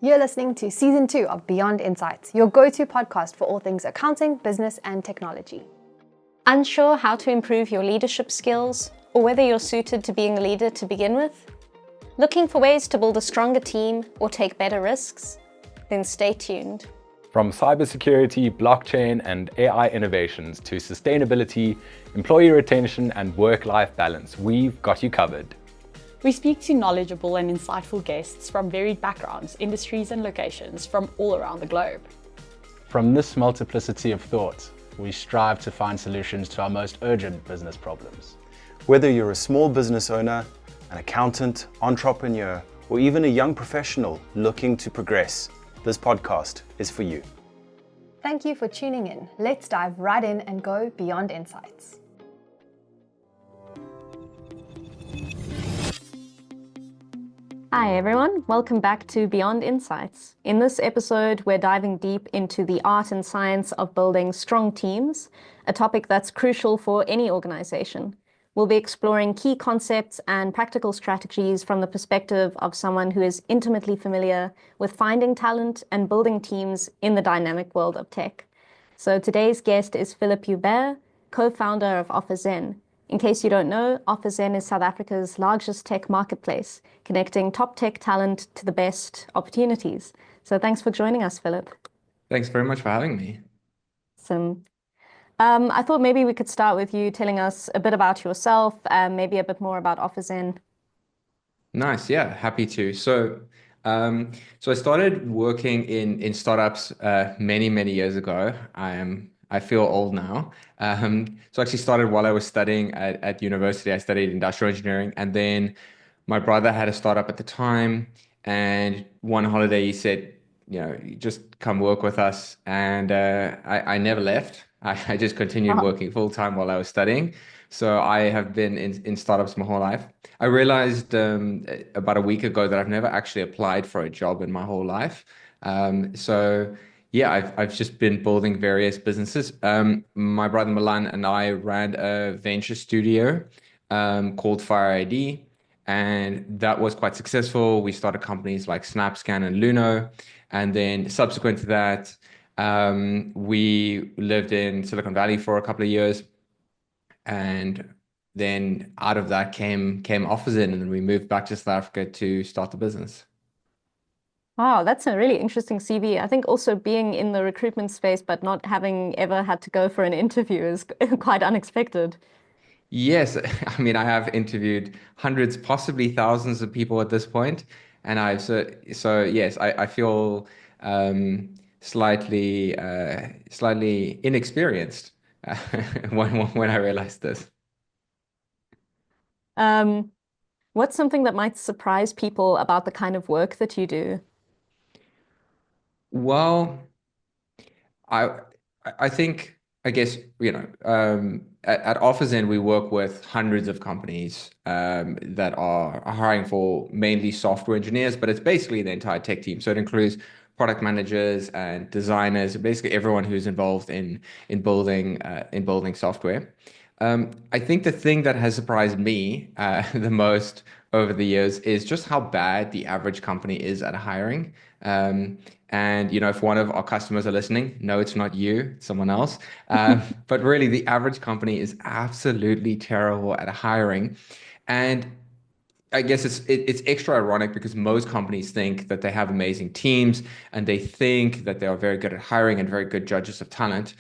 You're listening to Season 2 of Beyond Insights, your go-to podcast for all things accounting, business, and technology. Unsure how to improve your leadership skills, or whether you're suited to being a leader to begin with? Looking for ways to build a stronger team or take better risks? Then stay tuned. From cybersecurity, blockchain, and AI innovations to sustainability, employee retention, and work-life balance, we've got you covered. We speak to knowledgeable and insightful guests from varied backgrounds, industries, and locations from all around the globe. From this multiplicity of thought, we strive to find solutions to our most urgent business problems. Whether you're a small business owner, an accountant, entrepreneur, or even a young professional looking to progress, this podcast is for you. Thank you for tuning in. Let's dive right in and go beyond insights. Hi everyone, welcome back to Beyond Insights. In this episode, we're diving deep into the art and science of building strong teams, a topic that's crucial for any organization. We'll be exploring key concepts and practical strategies from the perspective of someone who is intimately familiar with finding talent and building teams in the dynamic world of tech. So today's guest is Philip Joubert, co-founder of OfferZen. In case you don't know, OfferZen is South Africa's largest tech marketplace, connecting top tech talent to the best opportunities. So thanks for joining us, Philip. Thanks very much for having me. Awesome. I thought maybe we could start with you telling us a bit about yourself, maybe a bit more about OfferZen. Nice, yeah, happy to. So I started working in startups many years ago. I feel old now. So I actually started while I was studying at university. I studied industrial engineering, and then my brother had a startup at the time. And one holiday he said, just come work with us. And I never left. I just continued working full time while I was studying. So I have been in startups my whole life. I realized about a week ago that I've never actually applied for a job in my whole life. I've just been building various businesses. My brother Milan and I ran a venture studio called Fire ID, and that was quite successful. We started companies like SnapScan and Luno, and then subsequent to that, we lived in Silicon Valley for a couple of years, and then out of that came OfferZen, and then we moved back to South Africa to start the business. Wow, that's a really interesting CV. I think also being in the recruitment space, but not having ever had to go for an interview is quite unexpected. Yes, I mean, I have interviewed hundreds, possibly thousands of people at this point, and yes, I feel slightly inexperienced when I realized this. What's something that might surprise people about the kind of work that you do? Well, I think, I guess, at OfferZen, we work with hundreds of companies that are hiring for mainly software engineers, but it's basically the entire tech team. So it includes product managers and designers, basically everyone who's involved in building software. I think the thing that has surprised me the most over the years is just how bad the average company is at hiring. And if one of our customers are listening, no, it's not you, it's someone else. But really, the average company is absolutely terrible at hiring. And I guess it's extra ironic because most companies think that they have amazing teams, and they think that they are very good at hiring and very good judges of talent.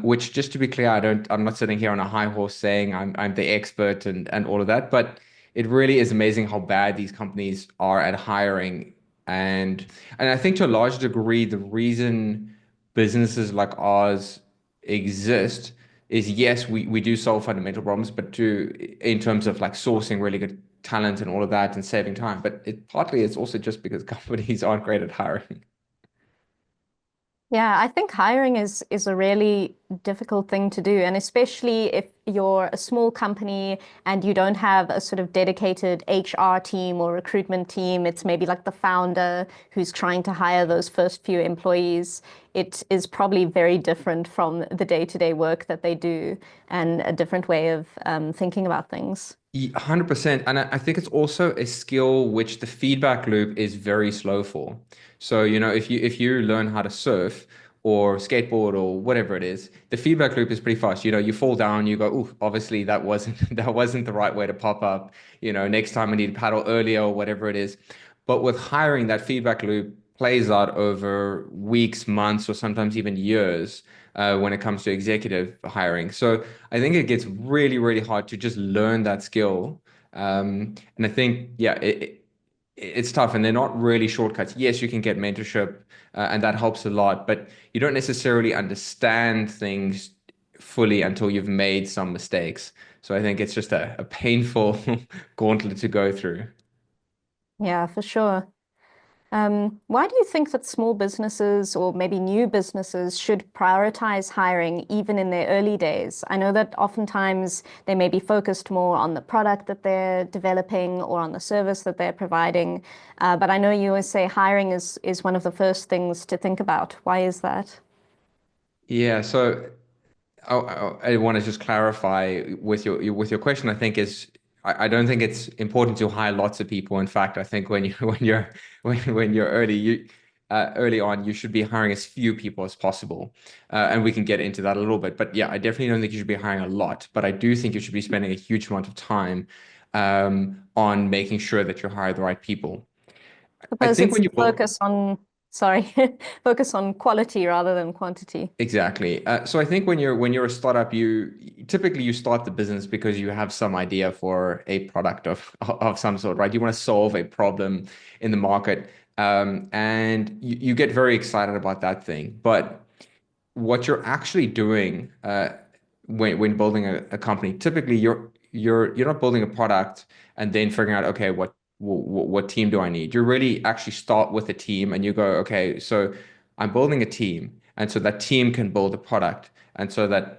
Which, just to be clear, I'm not sitting here on a high horse saying I'm the expert and all of that, but it really is amazing how bad these companies are at hiring. And I think to a large degree, the reason businesses like ours exist is, yes, we do solve fundamental problems, but in terms of like sourcing really good talent and all of that and saving time. But partly it's also just because companies aren't great at hiring. Yeah, I think hiring is a really difficult thing to do, and especially if you're a small company and you don't have a sort of dedicated HR team or recruitment team. It's maybe like the founder who's trying to hire those first few employees. It is probably very different from the day-to-day work that they do, and a different way of thinking about things. 100%. And I think it's also a skill which the feedback loop is very slow for. So, if you learn how to surf or skateboard or whatever it is, the feedback loop is pretty fast. You fall down, you go, "Ooh, obviously that wasn't that wasn't the right way to pop up. Next time I need to paddle earlier," or whatever it is. But with hiring, that feedback loop plays out over weeks, months, or sometimes even years when it comes to executive hiring. So I think it gets really, really hard to just learn that skill. And I think, yeah, it's tough, and they're not really shortcuts. Yes, you can get mentorship, and that helps a lot, but you don't necessarily understand things fully until you've made some mistakes. So I think it's just a painful gauntlet to go through. Yeah, for sure. Why do you think that small businesses or maybe new businesses should prioritize hiring even in their early days? I know that oftentimes they may be focused more on the product that they're developing or on the service that they're providing. But I know you always say hiring is one of the first things to think about. Why is that? Yeah, so I want to just clarify with your question. I think is I don't think it's important to hire lots of people. In fact, I think when you when you're early on, you should be hiring as few people as possible, and we can get into that a little bit. But yeah, I definitely don't think you should be hiring a lot. But I do think you should be spending a huge amount of time on making sure that you hire the right people. I Suppose think it's when you build focus on, sorry, focus on quality rather than quantity. Exactly. So I think when you're a startup, you typically you start the business because you have some idea for a product of some sort, right? You want to solve a problem in the market, and you get very excited about that thing. But what you're actually doing when building a company, typically you're not building a product and then figuring out, okay, what team do I need? You really actually start with a team and you go, okay, so I'm building a team, and so that team can build a product, and so that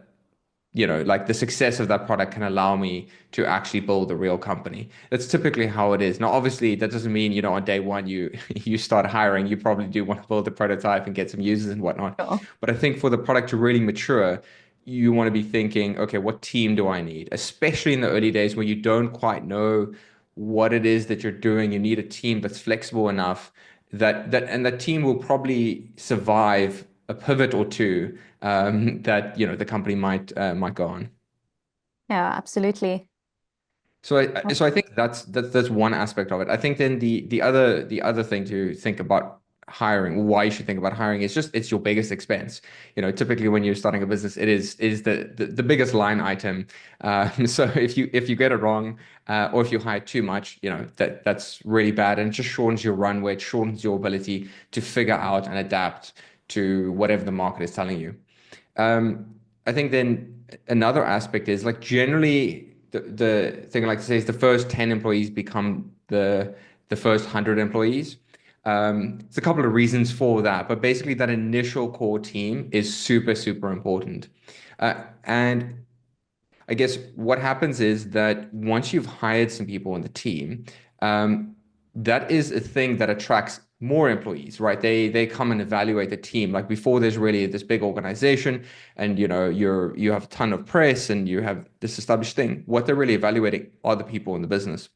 like the success of that product can allow me to actually build a real company. That's typically how it is. Now, obviously, that doesn't mean, on day one you start hiring. You probably do want to build a prototype and get some users and whatnot. Sure. But I think for the product to really mature, you want to be thinking, okay, what team do I need? Especially in the early days where you don't quite know what it is that you're doing. You need a team that's flexible enough and that team will probably survive a pivot or two that the company might go on. Yeah, absolutely. So I think that's one aspect of it. I think then the other thing to think about hiring, why you should think about hiring, is just it's your biggest expense. Typically when you're starting a business, it is the biggest line item. So if you get it wrong, or if you hire too much, that's really bad, and it just shortens your runway, it shortens your ability to figure out and adapt to whatever the market is telling you. I think then another aspect is like generally the thing I like to say is the first 10 employees become the first 100 employees. It's a couple of reasons for that, but basically that initial core team is super, super important. And I guess what happens is that once you've hired some people on the team, that is a thing that attracts more employees, right? They come and evaluate the team. Like before, there's really this big organization, and you have a ton of press, and you have this established thing. What they're really evaluating are the people in the business.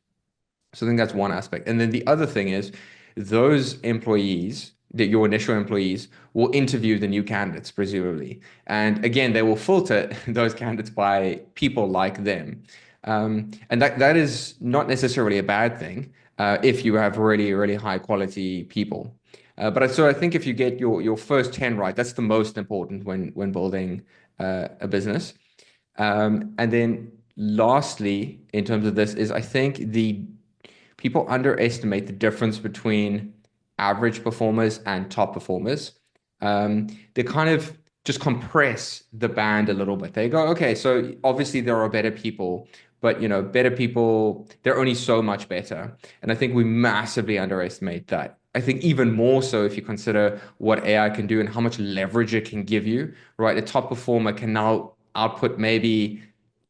So I think that's one aspect. And then the other thing is those employees, that your initial employees, will interview the new candidates, presumably. And again, they will filter those candidates by people like them. And that is not necessarily a bad thing if you have really, really high quality people. But I think if you get your first 10 right, that's the most important when building a business. And then lastly, in terms of this, is I think the people underestimate the difference between average performers and top performers. They kind of just compress the band a little bit. They go, okay, so obviously there are better people, but better people, they're only so much better. And I think we massively underestimate that. I think even more so if you consider what AI can do and how much leverage it can give you, right? A top performer can now output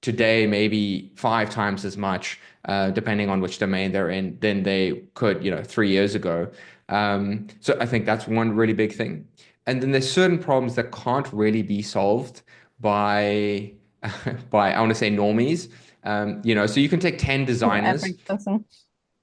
today maybe 5 times as much, depending on which domain they're in, than they could, 3 years ago. So I think that's one really big thing. And then there's certain problems that can't really be solved by I want to say normies. So you can take 10 designers. Average person.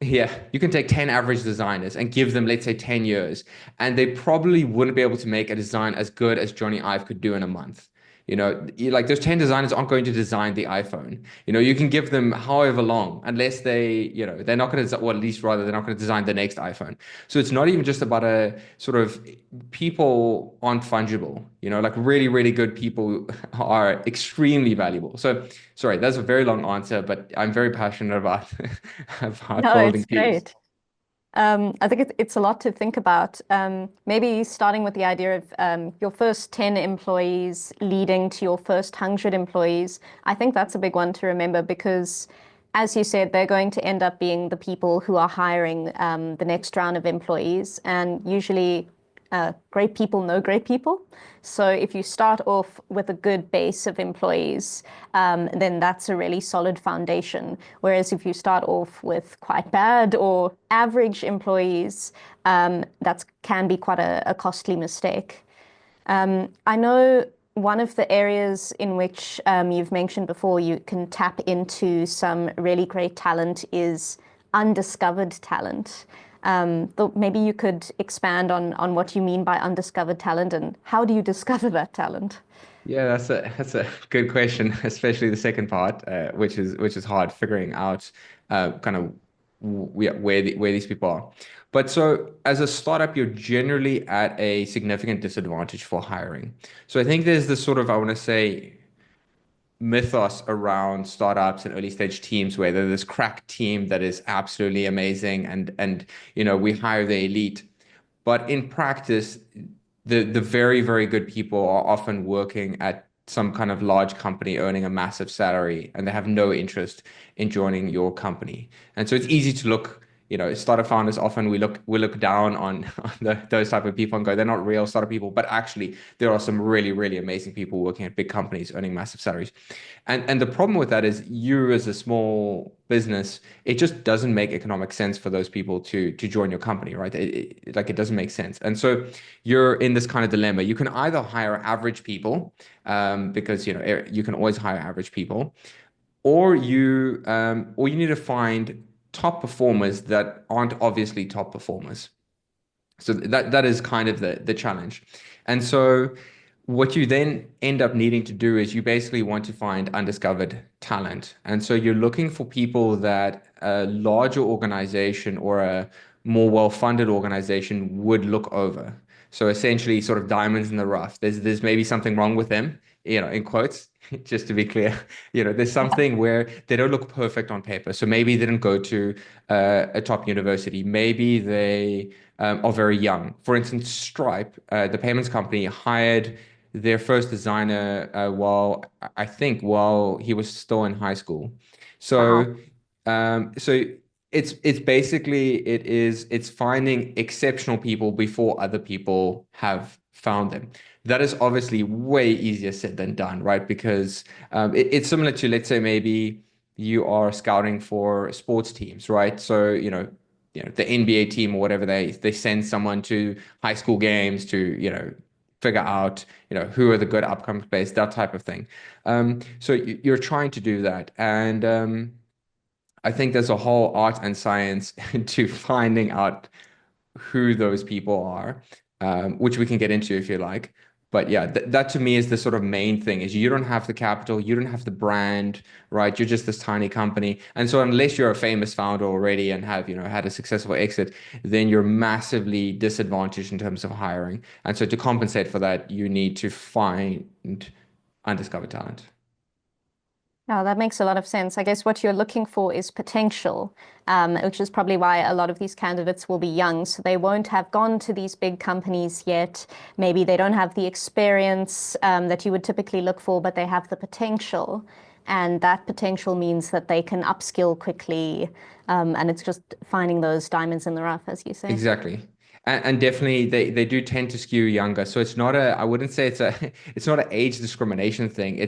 Yeah, you can take 10 average designers and give them, let's say, 10 years, and they probably wouldn't be able to make a design as good as Johnny Ive could do in a month. Like those 10 designers aren't going to design the iPhone. You can give them however long, unless they're not going to, or at least rather, they're not going to design the next iPhone. So it's not even just about a sort of people aren't fungible. Like really, really good people are extremely valuable. So sorry, that's a very long answer, but I'm very passionate about, about No, building it's teams. great. I think it's a lot to think about. Maybe starting with the idea of your first 10 employees leading to your first 100 employees. I think that's a big one to remember because, as you said, they're going to end up being the people who are hiring the next round of employees. And usually great people know great people. So if you start off with a good base of employees, then that's a really solid foundation. Whereas if you start off with quite bad or average employees, that can be quite a costly mistake. I know one of the areas in which you've mentioned before you can tap into some really great talent is undiscovered talent. Maybe you could expand on what you mean by undiscovered talent and how do you discover that talent? Yeah, that's a good question, especially the second part, which is hard figuring out kind of where these people are. But so as a startup, you're generally at a significant disadvantage for hiring. So I think there's this sort of, I want to say, mythos around startups and early stage teams where there's this crack team that is absolutely amazing and we hire the elite. But in practice, the very, very good people are often working at some kind of large company earning a massive salary and they have no interest in joining your company. And so it's easy to look, startup founders often we look down on, those type of people and go, they're not real startup people, but actually there are some really, really amazing people working at big companies earning massive salaries. And the problem with that is you as a small business, it just doesn't make economic sense for those people to join your company, right? It doesn't make sense. And so you're in this kind of dilemma. You can either hire average people, because you can always hire average people, or you need to find top performers that aren't obviously top performers. So that is kind of the challenge. And so what you then end up needing to do is you basically want to find undiscovered talent. And so you're looking for people that a larger organization or a more well-funded organization would look over. So essentially sort of diamonds in the rough. There's maybe something wrong with them, in quotes, just to be clear. There's something where they don't look perfect on paper. So maybe they didn't go to a top university. Maybe they are very young. For instance, Stripe, the payments company, hired their first designer while he was still in high school. So so it's basically it's finding exceptional people before other people have found them. That is obviously way easier said than done, right? Because it's similar to, let's say, maybe you are scouting for sports teams, right? So the NBA team or whatever, they send someone to high school games to figure out who are the good upcoming players, that type of thing. So you're trying to do that, and I think there's a whole art and science to finding out who those people are, which we can get into if you like. But yeah, that to me is the sort of main thing is you don't have the capital, you don't have the brand, right? You're just this tiny company. And so unless you're a famous founder already and have, had a successful exit, then you're massively disadvantaged in terms of hiring. And so to compensate for that, you need to find undiscovered talent. Oh, that makes a lot of sense. I guess what you're looking for is potential, which is probably why a lot of these candidates will be young. So they won't have gone to these big companies yet. Maybe they don't have the experience that you would typically look for, but they have the potential. And that potential means that they can upskill quickly. And it's just finding those diamonds in the rough, as you say. Exactly. And definitely they do tend to skew younger. So I wouldn't say it's not an age discrimination thing.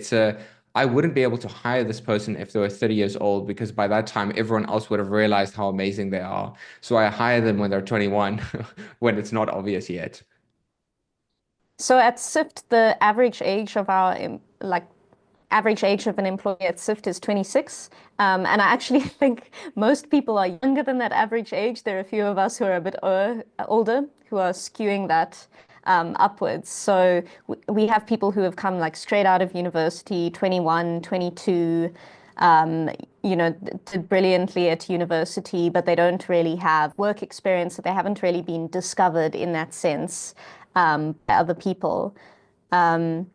I wouldn't be able to hire this person if they were 30 years old because by that time everyone else would have realized how amazing they are. So I hire them when they're 21, when it's not obvious yet. So at Sift, the average age of our average age of an employee at SIFT is 26. And I actually think most people are younger than that average age. There are a few of us who are a bit older who are skewing that upwards. So we have people who have come like straight out of university, 21, 22, did brilliantly at university, but they don't really have work experience, so they haven't really been discovered in that sense by other people. And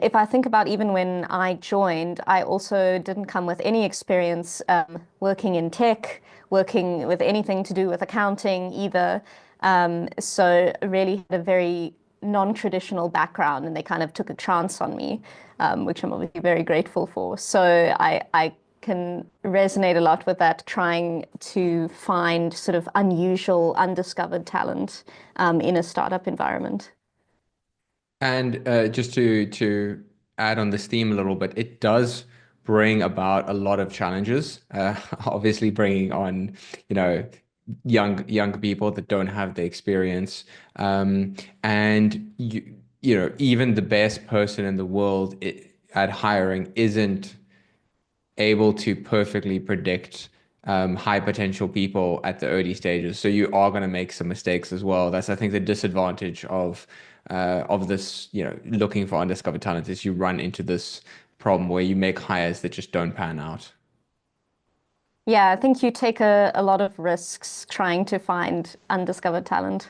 if I think about even when I joined, I also didn't come with any experience working in tech, working with anything to do with accounting either. So really had a very non-traditional background, and they kind of took a chance on me, which I'm obviously very grateful for. So I can resonate a lot with that, trying to find sort of unusual, undiscovered talent in a startup environment. And just to add on this theme a little bit, it does bring about a lot of challenges. Obviously, bringing on, young people that don't have the experience, and even the best person in the world at hiring isn't able to perfectly predict high potential people at the early stages. So you are going to make some mistakes as well. That's, I think, the disadvantage of this, looking for undiscovered talent, is you run into this problem where you make hires that just don't pan out. Yeah, I think you take a lot of risks trying to find undiscovered talent.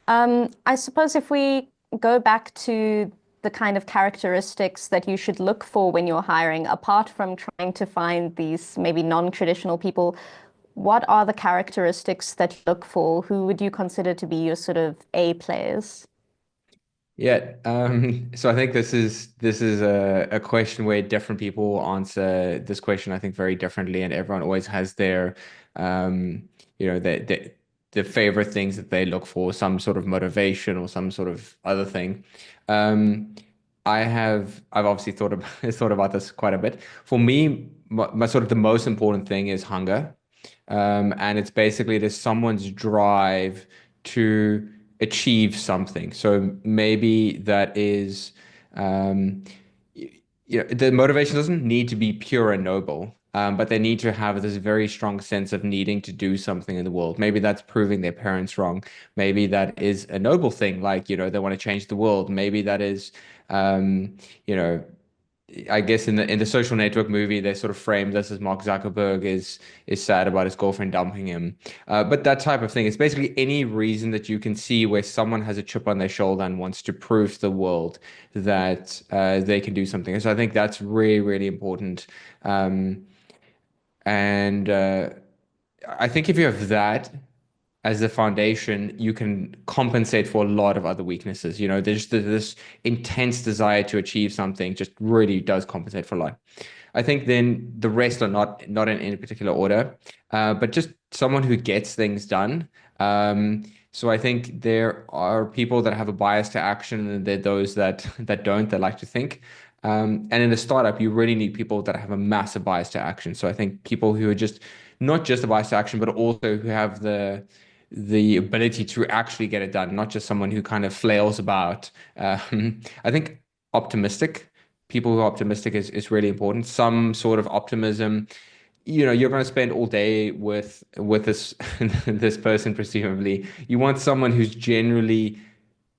I suppose if we go back to the kind of characteristics that you should look for when you're hiring, apart from trying to find these maybe non-traditional people, what are the characteristics that you look for? Who would you consider to be your sort of A players? Yeah, so I think this is a question where different people answer this question, I think, very differently, and everyone always has their the favorite things that they look for, some sort of motivation or some sort of other thing. I've obviously thought about this quite a bit. For me, my sort of the most important thing is hunger, and it's basically there's someone's drive to achieve something. So maybe that is, the motivation doesn't need to be pure and noble, but they need to have this very strong sense of needing to do something in the world. Maybe that's proving their parents wrong. Maybe that is a noble thing, like, they want to change the world. Maybe that is, I guess in the Social Network movie, they sort of frame this as Mark Zuckerberg is sad about his girlfriend dumping him. But that type of thing, it's basically any reason that you can see where someone has a chip on their shoulder and wants to prove to the world that they can do something. So I think that's really, really important. And I think if you have that as the foundation, you can compensate for a lot of other weaknesses. There's this intense desire to achieve something just really does compensate for a lot. I think then the rest are not in any particular order, but just someone who gets things done. So I think there are people that have a bias to action, and there are those that don't, that like to think. And in a startup, you really need people that have a massive bias to action. So I think people who are just not just a bias to action, but also who have the ability to actually get it done, not just someone who kind of flails about. I think people who are optimistic is really important. Some sort of optimism. You're going to spend all day with this this person, presumably. You want someone who's generally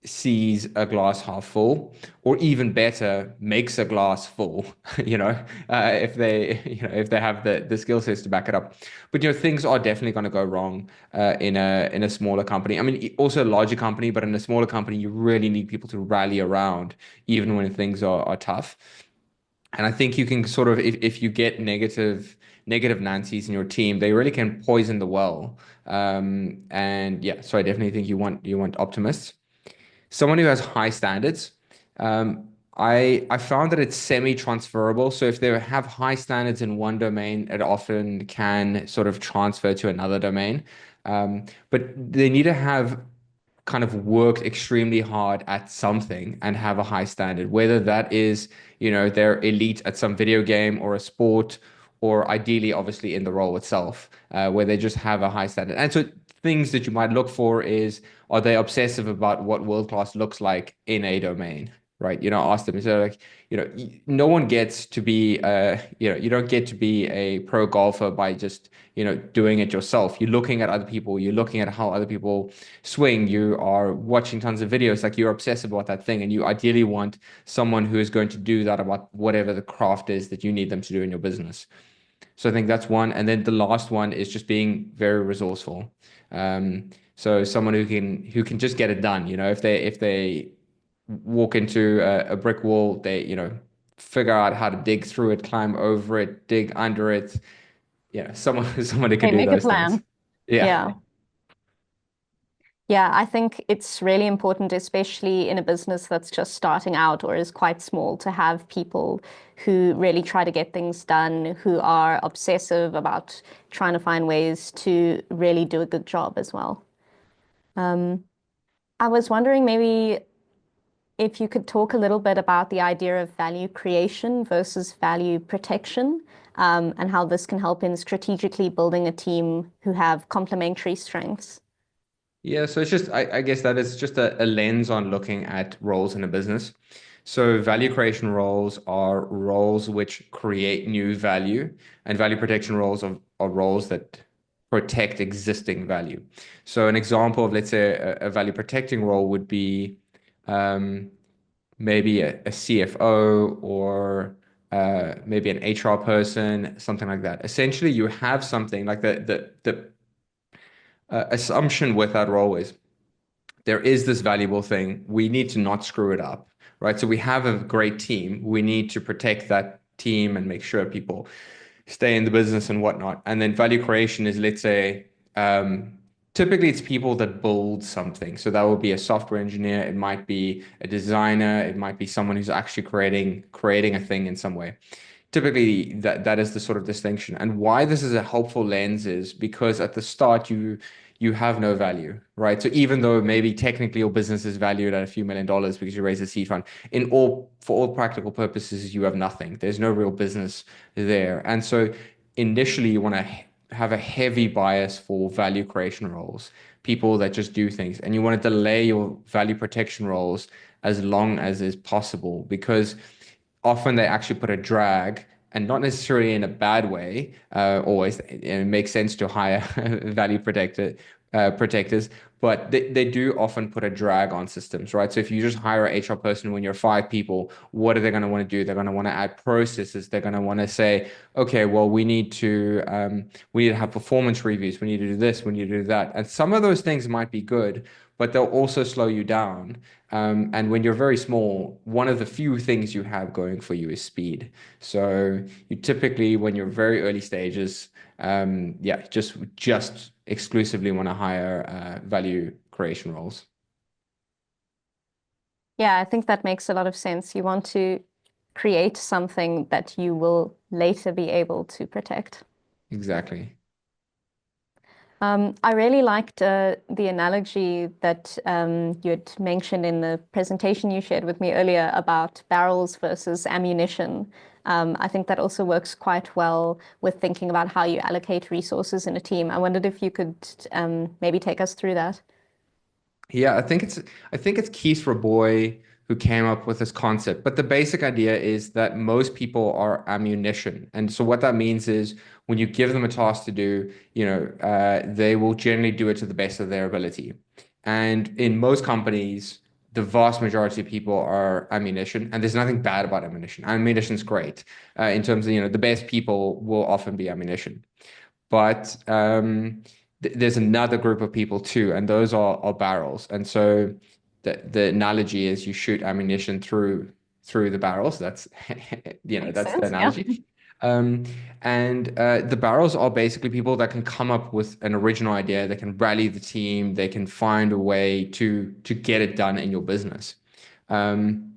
sees a glass half full, or even better, makes a glass full, if they have the skill sets to back it up. But things are definitely going to go wrong in a smaller company. I mean, also a larger company, but in a smaller company, you really need people to rally around even when things are tough. And I think you can sort of, if you get negative Nancy's in your team, they really can poison the well. And yeah, so I definitely think you want optimists. Someone who has high standards. I found that it's semi-transferable. So if they have high standards in one domain, it often can sort of transfer to another domain. But they need to have kind of worked extremely hard at something and have a high standard, whether that is, they're elite at some video game or a sport, or ideally, obviously, in the role itself, where they just have a high standard. And so things that you might look for is, are they obsessive about what world-class looks like in a domain? right? Ask them. So like, no one gets to be, you don't get to be a pro golfer by just, doing it yourself. You're looking at other people. You're looking at how other people swing. You are watching tons of videos. Like you're obsessed about that thing, and you ideally want someone who is going to do that about whatever the craft is that you need them to do in your business. So I think that's one. And then the last one is just being very resourceful. So someone who can just get it done. If they walk into a brick wall, they, figure out how to dig through it, climb over it, dig under it. Someone who can They do make a those things. plan. Yeah. Yeah. Yeah, I think it's really important, especially in a business that's just starting out or is quite small, to have people who really try to get things done, who are obsessive about trying to find ways to really do a good job as well. I was wondering maybe if you could talk a little bit about the idea of value creation versus value protection, and how this can help in strategically building a team who have complementary strengths. Yeah, so it's just, I guess that is just a lens on looking at roles in a business. So value creation roles are roles which create new value, and value protection roles are roles that protect existing value. So an example of, let's say, a value protecting role would be maybe a CFO, or maybe an HR person, something like that. Essentially, you have something like the assumption with that role is there is this valuable thing. We need to not screw it up, right? So we have a great team. We need to protect that team and make sure people stay in the business and whatnot. And then value creation is, let's say, typically it's people that build something. So that would be a software engineer. It might be a designer. It might be someone who's actually creating a thing in some way. Typically, that is the sort of distinction. And why this is a helpful lens is because at the start you have no value, right? So even though maybe technically your business is valued at a few $1,000,000 because you raise a seed fund, for all practical purposes, you have nothing. There's no real business there. And so initially you want to have a heavy bias for value creation roles, people that just do things. And you want to delay your value protection roles as long as is possible, because often they actually put a drag, and not necessarily in a bad way. Always, it makes sense to hire value protectors, but they do often put a drag on systems, right? So if you just hire an HR person when you're 5 people, what are they going to want to do? They're going to want to add processes. They're going to want to say, okay, well, we need to have performance reviews. We need to do this. We need to do that. And some of those things might be good, but they'll also slow you down. And when you're very small, one of the few things you have going for you is speed. So you typically, when you're very early stages, just exclusively want to hire value creation roles. Yeah, I think that makes a lot of sense. You want to create something that you will later be able to protect. Exactly. I really liked the analogy that you had mentioned in the presentation you shared with me earlier about barrels versus ammunition. I think that also works quite well with thinking about how you allocate resources in a team. I wondered if you could maybe take us through that. Yeah, I think it's Keith Raboy who came up with this concept. But the basic idea is that most people are ammunition. And so what that means is when you give them a task to do, they will generally do it to the best of their ability. And in most companies, the vast majority of people are ammunition, and there's nothing bad about ammunition. Ammunition's great. In terms of, the best people will often be ammunition. But there's another group of people too, and those are barrels. And so the analogy is you shoot ammunition through the barrels. That's that's the analogy. And the barrels are basically people that can come up with an original idea, they can rally the team, they can find a way to get it done in your business. And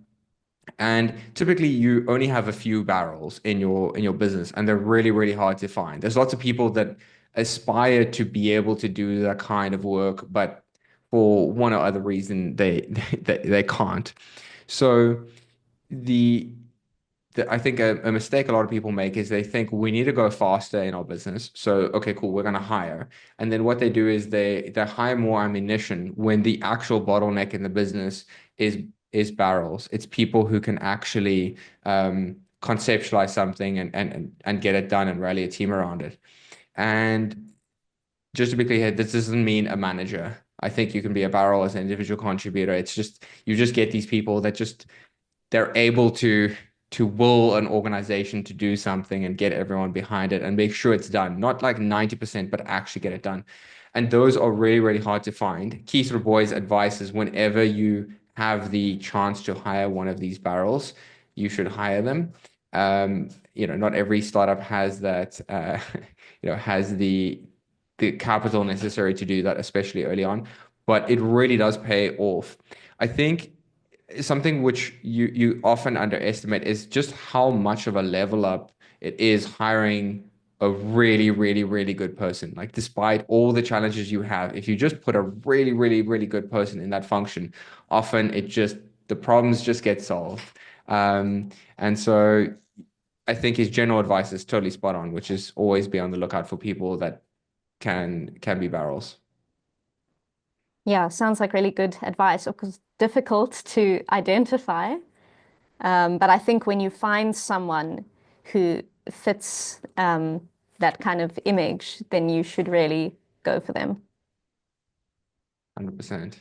typically you only have a few barrels in your business, and they're really, really hard to find. There's lots of people that aspire to be able to do that kind of work, but for one or other reason they can't. So I think a mistake a lot of people make is they think we need to go faster in our business. So, okay, cool, we're going to hire. And then what they do is they hire more ammunition when the actual bottleneck in the business is is barrels. It's people who can actually conceptualize something and get it done and rally a team around it. And just to be clear, this doesn't mean a manager. I think you can be a barrel as an individual contributor. It's just you just get these people that just they're able to will an organization to do something and get everyone behind it and make sure it's done. Not like 90%, but actually get it done. And those are really, really hard to find. Key sort of boys' advice is whenever you have the chance to hire one of these barrels, you should hire them. Not every startup has that, has the capital necessary to do that, especially early on, but it really does pay off. I think something which you often underestimate is just how much of a level up it is hiring a really, really, really good person. Like despite all the challenges you have, if you just put a really, really, really good person in that function, often the problems just get solved. And so I think his general advice is totally spot on, which is always be on the lookout for people that can be barrels. Yeah, sounds like really good advice. Of course, difficult to identify. But I think when you find someone who fits that kind of image, then you should really go for them. 100%.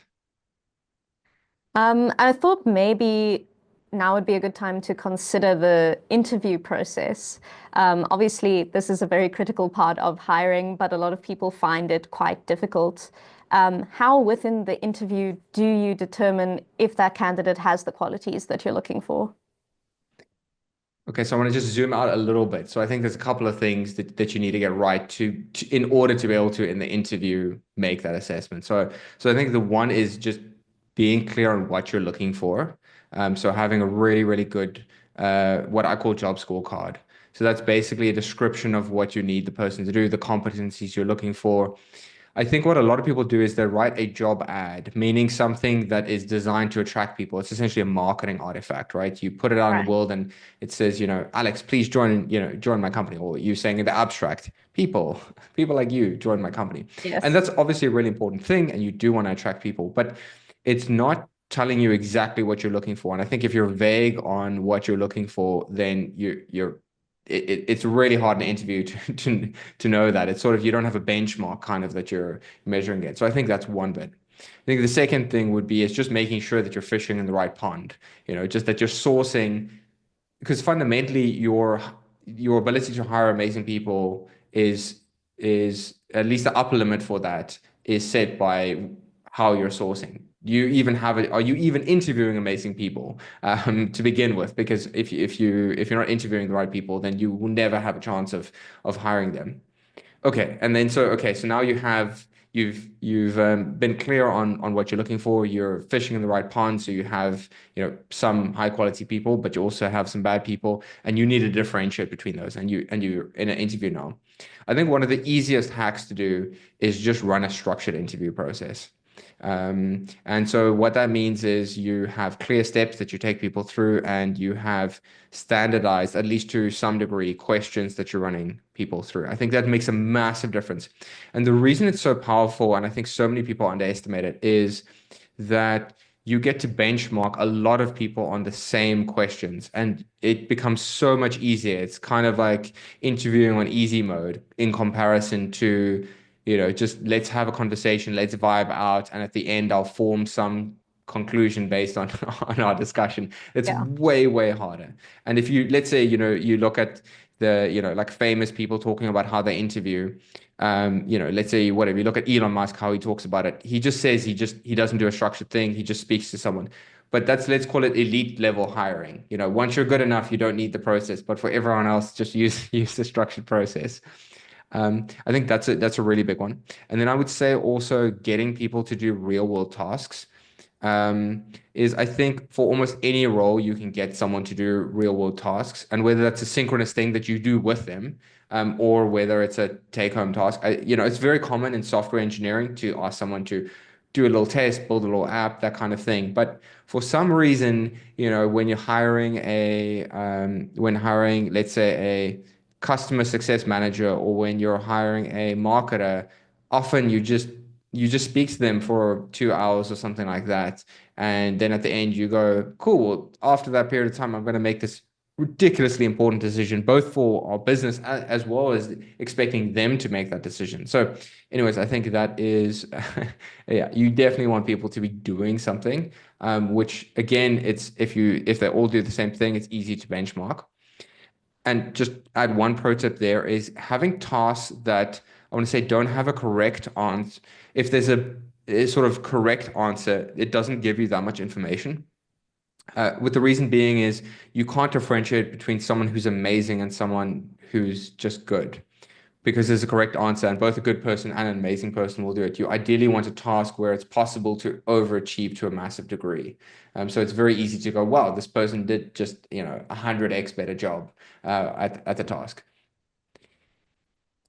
I thought maybe now would be a good time to consider the interview process. Obviously, this is a very critical part of hiring, but a lot of people find it quite difficult. How within the interview do you determine if that candidate has the qualities that you're looking for? Okay, so I want to just zoom out a little bit. So I think there's a couple of things that you need to get right to in order to be able to in the interview make that assessment. So I think the one is just being clear on what you're looking for. So having a really, really good what I call job scorecard. So that's basically a description of what you need the person to do, the competencies you're looking for. I think what a lot of people do is they write a job ad, meaning something that is designed to attract people. It's essentially a marketing artifact, right? You put it out in the world and it says, Alex, please join my company. Or you saying in the abstract, people like you join my company. Yes. And that's obviously a really important thing. And you do want to attract people, but it's not telling you exactly what you're looking for. And I think if you're vague on what you're looking for, then it's really hard in an interview to know that. It's sort of, you don't have a benchmark kind of that you're measuring it. So I think that's one bit. I think the second thing would be is just making sure that you're fishing in the right pond, just that you're sourcing, because fundamentally your ability to hire amazing people is at least the upper limit for that is set by how you're sourcing. Are you even interviewing amazing people to begin with? Because if you're not interviewing the right people, then you will never have a chance of hiring them. Okay, and then so now you've been clear on what you're looking for. You're fishing in the right pond, so you have some high quality people, but you also have some bad people, and you need to differentiate between those. And you're in an interview now. I think one of the easiest hacks to do is just run a structured interview process. And so what that means is you have clear steps that you take people through, and you have standardized, at least to some degree, questions that you're running people through. I think that makes a massive difference. And the reason it's so powerful, and I think so many people underestimate it, is that you get to benchmark a lot of people on the same questions, and it becomes so much easier. It's kind of like interviewing on easy mode in comparison to just let's have a conversation, let's vibe out, and at the end I'll form some conclusion based on our discussion. It's way, way harder. And if let's say, you look at the, like famous people talking about how they interview, let's say whatever, you look at Elon Musk, how he talks about it. He just says he doesn't do a structured thing. He just speaks to someone. But let's call it elite level hiring. Once you're good enough, you don't need the process. But for everyone else, just use the structured process. I think that's a really big one. And then I would say also getting people to do real world tasks is, I think, for almost any role you can get someone to do real world tasks, and whether that's a synchronous thing that you do with them, or whether it's a take home task. It's very common in software engineering to ask someone to do a little test, build a little app, that kind of thing. But for some reason, when you're hiring let's say a customer success manager, or when you're hiring a marketer, often you just speak to them for 2 hours or something like that. And then at the end you go, cool, well, after that period of time, I'm going to make this ridiculously important decision, both for our business as well as expecting them to make that decision. So anyways, I think that is, yeah, you definitely want people to be doing something, which again, it's if they all do the same thing, it's easy to benchmark. And just add one pro tip there is having tasks that I want to say don't have a correct answer. If there's a sort of correct answer, it doesn't give you that much information. With the reason being is you can't differentiate between someone who's amazing and someone who's just good, because there's a correct answer, and both a good person and an amazing person will do it. You ideally want a task where it's possible to overachieve to a massive degree. So it's very easy to go, wow, this person did just 100x better job at the task.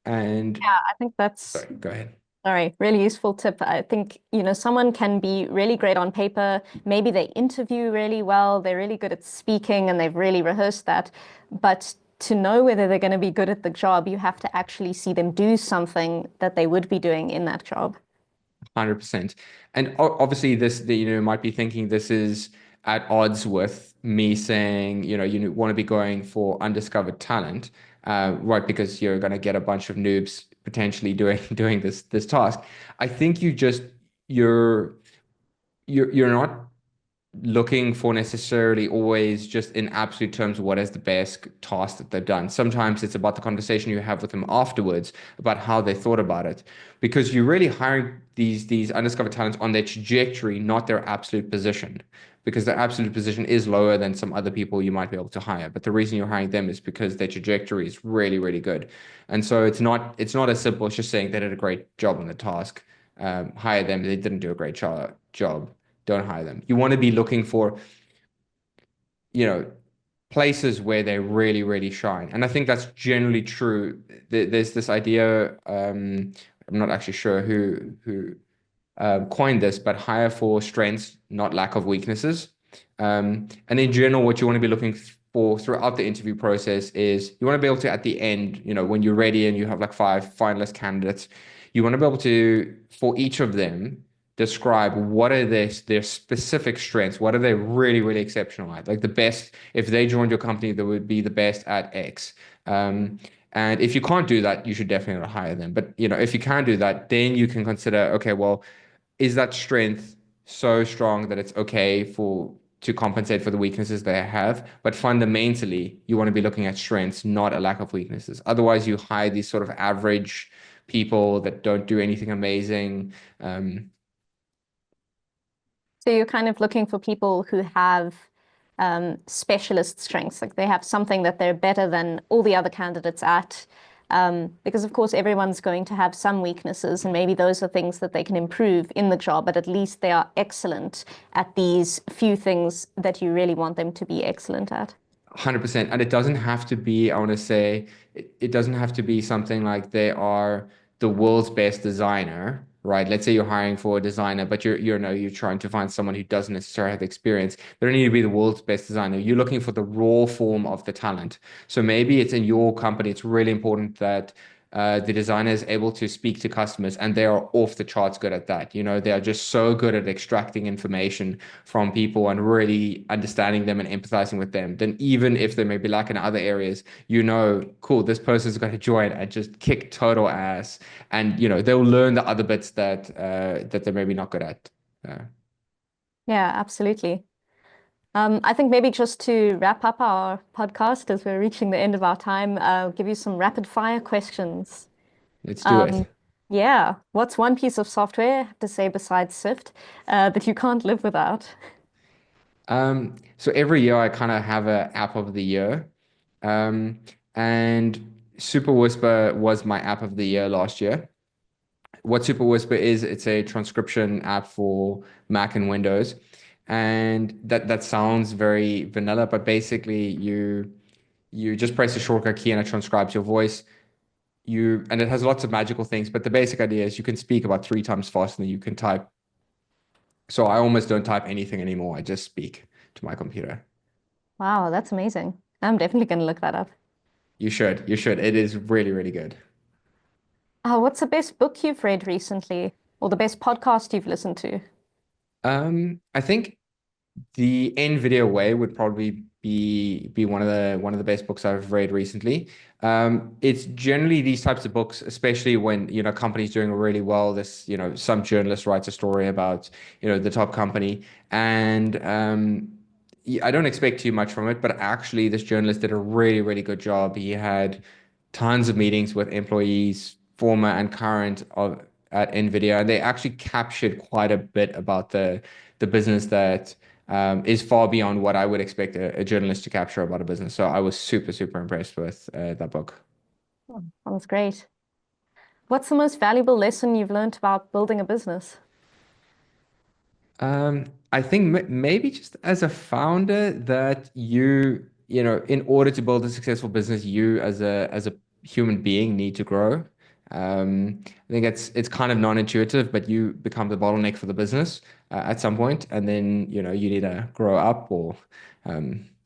And Yeah, I think that's sorry, go ahead. Sorry, really useful tip. I think, someone can be really great on paper. Maybe they interview really well, they're really good at speaking, and they've really rehearsed that. But to know whether they're going to be good at the job, you have to actually see them do something that they would be doing in that job. 100%. And obviously this, might be thinking this is at odds with me saying, you want to be going for undiscovered talent, right? Because you're going to get a bunch of noobs potentially doing this task. I think you're not looking for necessarily always just in absolute terms what is the best task that they've done. Sometimes it's about the conversation you have with them afterwards about how they thought about it, because you're really hiring these undiscovered talents on their trajectory, not their absolute position, because their absolute position is lower than some other people you might be able to hire. But the reason you're hiring them is because their trajectory is really, really good. And so it's not as simple as just saying they did a great job on the task. Hire them. They didn't do a great job. Don't hire them. You want to be looking for, places where they really, really shine. And I think that's generally true. There's this idea, I'm not actually sure who coined this, but hire for strengths, not lack of weaknesses. And in general, what you want to be looking for throughout the interview process is you want to be able to, at the end, when you're ready and you have like 5 finalist candidates, you want to be able to, for each of them, describe what are their specific strengths, what are they really, really exceptional at, like the best. If they joined your company, they would be the best at X. And if you can't do that, you should definitely not hire them. But if you can do that, then you can consider, okay, well, is that strength so strong that it's okay to compensate for the weaknesses they have? But fundamentally, you want to be looking at strengths, not a lack of weaknesses. Otherwise, you hire these sort of average people that don't do anything amazing. So you're kind of looking for people who have specialist strengths, like they have something that they're better than all the other candidates at. Because of course, everyone's going to have some weaknesses, and maybe those are things that they can improve in the job, but at least they are excellent at these few things that you really want them to be excellent at. 100%. And it doesn't have to be, I want to say, it doesn't have to be something like they are the world's best designer, right? Let's say you're hiring for a designer, but you're trying to find someone who doesn't necessarily have experience. They don't need to be the world's best designer. You're looking for the raw form of the talent. So maybe it's in your company, it's really important that the designer is able to speak to customers, and they are off the charts good at that. They are just so good at extracting information from people and really understanding them and empathizing with them. Then even if they may be lacking in other areas, cool, this person's going to join and just kick total ass, and they'll learn the other bits that they're maybe not good at. Yeah, absolutely. I think maybe just to wrap up our podcast as we're reaching the end of our time, I'll give you some rapid fire questions. Let's do it. Yeah. What's one piece of software, I have to say, besides Swift, that you can't live without? So every year I kind of have an app of the year. And Superwhisper was my app of the year last year. What Superwhisper is, it's a transcription app for Mac and Windows. And that sounds very vanilla, but basically you just press the shortcut key and it transcribes your voice. And it has lots of magical things, but the basic idea is you can speak about 3 times faster than you can type. So I almost don't type anything anymore. I just speak to my computer. Wow, that's amazing. I'm definitely going to look that up. You should. It is really, really good. What's the best book you've read recently? Or the best podcast you've listened to? I think the Nvidia Way would probably be one of the best books I've read recently. It's generally these types of books, especially when company's doing really well. This some journalist writes a story about the top company, and I don't expect too much from it, but actually this journalist did a really, really good job. He had tons of meetings with employees, former and current at Nvidia, and they actually captured quite a bit about the business that is far beyond what I would expect a journalist to capture about a business. So I was super, super impressed with that book. Oh, sounds great. What's the most valuable lesson you've learned about building a business? I think maybe just as a founder that in order to build a successful business, you as a human being need to grow. I think it's kind of non-intuitive, but you become the bottleneck for the business at some point, and then you need to grow up or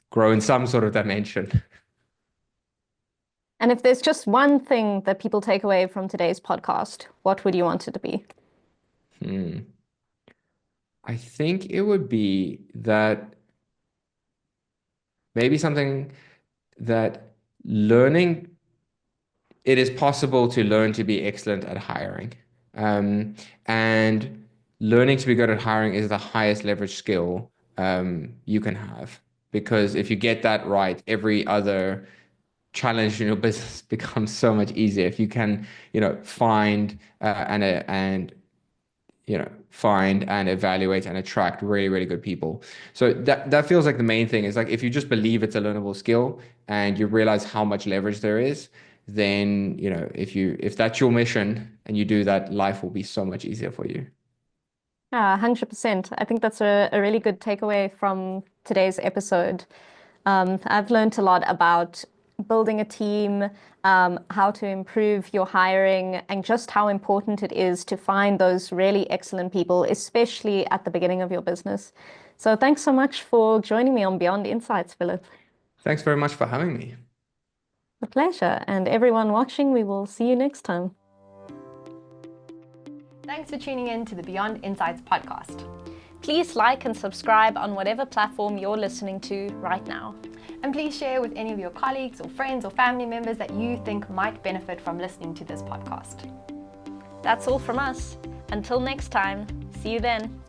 grow in some sort of dimension. And if there's just one thing that people take away from today's podcast, what would you want it to be? I think it would be that maybe something that it is possible to learn to be excellent at hiring. And learning to be good at hiring is the highest leverage skill you can have. Because if you get that right, every other challenge in your business becomes so much easier. If you can, find find and evaluate and attract really, really good people. So that feels like the main thing is like if you just believe it's a learnable skill and you realize how much leverage there is, then if that's your mission and you do that, life will be so much easier for you. 100%. I think that's a really good takeaway from today's episode. I've learned a lot about building a team, how to improve your hiring, and just how important it is to find those really excellent people, especially at the beginning of your business. So thanks so much for joining me on Beyond Insights, Philip. Thanks very much for having me. A pleasure. And everyone watching, we will see you next time. Thanks for tuning in to the Beyond Insights podcast. Please like and subscribe on whatever platform you're listening to right now. And please share with any of your colleagues or friends or family members that you think might benefit from listening to this podcast. That's all from us. Until next time, see you then.